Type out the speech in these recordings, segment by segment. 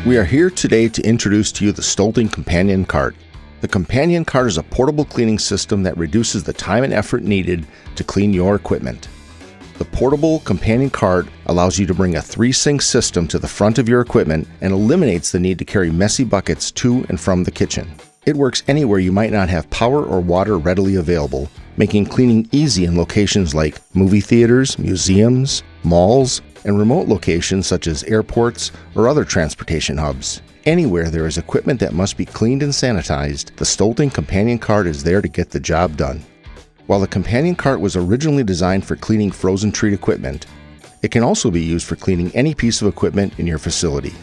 We are here today to introduce to you the Stoelting Companion Cart. The Companion Cart is a portable cleaning system that reduces the time and effort needed to clean your equipment. The portable Companion Cart allows you to bring a 3-sink system to the front of your equipment and eliminates the need to carry messy buckets to and from the kitchen. It works anywhere you might not have power or water readily available, making cleaning easy in locations like movie theaters, museums, malls, and remote locations such as airports or other transportation hubs. Anywhere there is equipment that must be cleaned and sanitized, the Stoelting Companion Cart is there to get the job done. While the Companion Cart was originally designed for cleaning frozen treat equipment, it can also be used for cleaning any piece of equipment in your facility.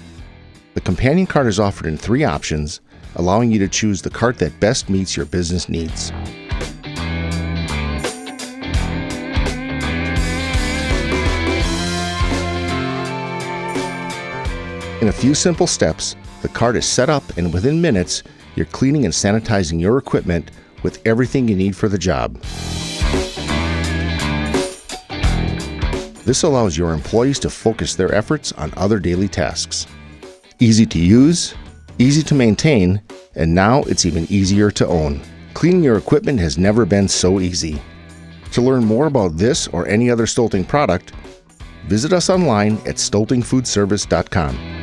The Companion Cart is offered in 3 options, allowing you to choose the cart that best meets your business needs. In a few simple steps, the cart is set up and within minutes, you're cleaning and sanitizing your equipment with everything you need for the job. This allows your employees to focus their efforts on other daily tasks. Easy to use, easy to maintain, and now it's even easier to own. Cleaning your equipment has never been so easy. To learn more about this or any other Stoelting product, visit us online at stoeltingfoodservice.com.